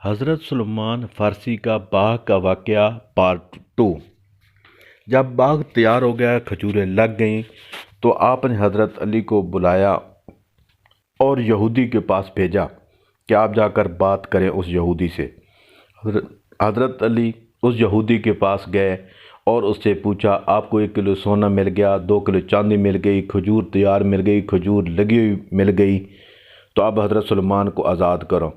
حضرت سلیمان فارسی کا باغ کا واقعہ پارٹ 2۔ جب باغ تیار ہو گیا، کھجوریں لگ گئیں، تو آپ نے حضرت علی کو بلایا اور یہودی کے پاس بھیجا کہ آپ جا کر بات کریں اس یہودی سے۔ حضرت علی اس یہودی کے پاس گئے اور اس سے پوچھا، آپ کو 1 کلو سونا مل گیا، 2 کلو چاندی مل گئی، کھجور تیار مل گئی، کھجور لگی ہوئی مل گئی، تو اب حضرت سلیمان کو آزاد کرو۔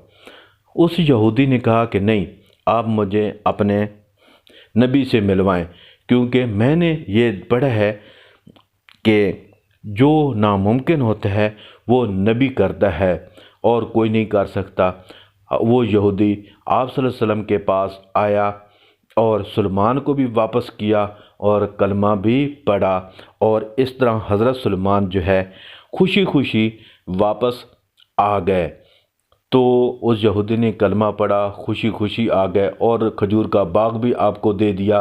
اس یہودی نے کہا کہ نہیں، آپ مجھے اپنے نبی سے ملوائیں، کیونکہ میں نے یہ پڑھا ہے کہ جو ناممکن ہوتا ہے وہ نبی کرتا ہے اور کوئی نہیں کر سکتا۔ وہ یہودی آپ صلی اللہ علیہ وسلم کے پاس آیا اور سلیمان کو بھی واپس کیا اور کلمہ بھی پڑھا، اور اس طرح حضرت سلیمان جو ہے خوشی خوشی واپس آ گئے۔ تو اس یہودی نے کلمہ پڑھا، خوشی خوشی آ گئے اور کھجور کا باغ بھی آپ کو دے دیا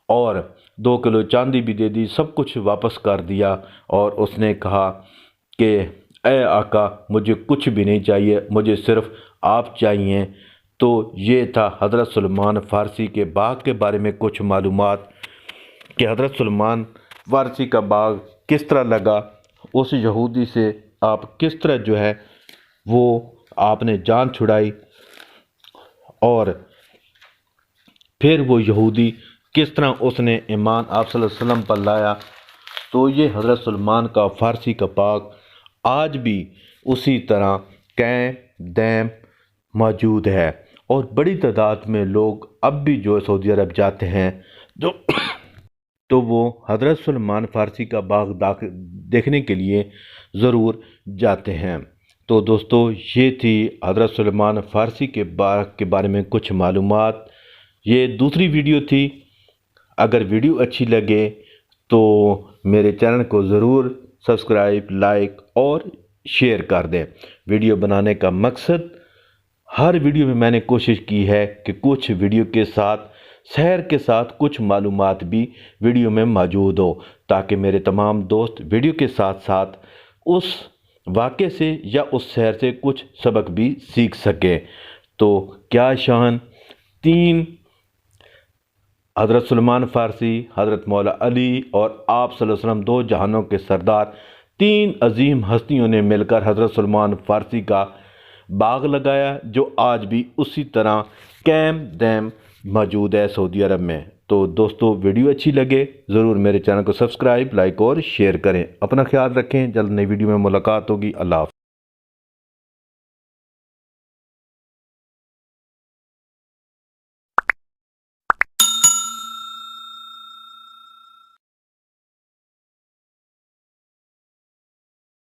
اور 2 کلو چاندی بھی دے دی، سب کچھ واپس کر دیا، اور اس نے کہا کہ اے آقا، مجھے کچھ بھی نہیں چاہیے، مجھے صرف آپ چاہیے۔ تو یہ تھا حضرت سلیمان فارسی کے باغ کے بارے میں کچھ معلومات کہ حضرت سلیمان فارسی کا باغ کس طرح لگا، اس یہودی سے آپ کس طرح جو ہے وہ آپ نے جان چھڑائی، اور پھر وہ یہودی کس طرح اس نے ایمان آپ صلی اللہ علیہ وسلم پر لایا۔ تو یہ حضرت سلیمان کا فارسی کا باغ آج بھی اسی طرح قائم دائم موجود ہے، اور بڑی تعداد میں لوگ اب بھی جو سعودی عرب جاتے ہیں تو وہ حضرت سلیمان فارسی کا باغ دیکھنے کے لیے ضرور جاتے ہیں۔ تو دوستو، یہ تھی حضرت سلیمان فارسی کے باغ کے بارے میں کچھ معلومات۔ یہ دوسری ویڈیو تھی۔ اگر ویڈیو اچھی لگے تو میرے چینل کو ضرور سبسکرائب، لائک اور شیئر کر دیں۔ ویڈیو بنانے کا مقصد، ہر ویڈیو میں نے کوشش کی ہے کہ کچھ ویڈیو کے ساتھ سیر کے ساتھ کچھ معلومات بھی ویڈیو میں موجود ہو، تاکہ میرے تمام دوست ویڈیو کے ساتھ ساتھ اس واقعے سے یا اس سیر سے کچھ سبق بھی سیکھ سکے۔ تو کیا شان 3 حضرت سلیمان فارسی، حضرت مولا علی اور آپ صلی اللہ علیہ وسلم، 2 جہانوں کے سردار، 3 عظیم ہستیوں نے مل کر حضرت سلیمان فارسی کا باغ لگایا، جو آج بھی اسی طرح قائم دائم موجود ہے سعودی عرب میں۔ تو دوستو، ویڈیو اچھی لگے ضرور میرے چینل کو سبسکرائب، لائک اور شیئر کریں۔ اپنا خیال رکھیں، جلد نئی ویڈیو میں ملاقات ہوگی۔ اللہ حافظ۔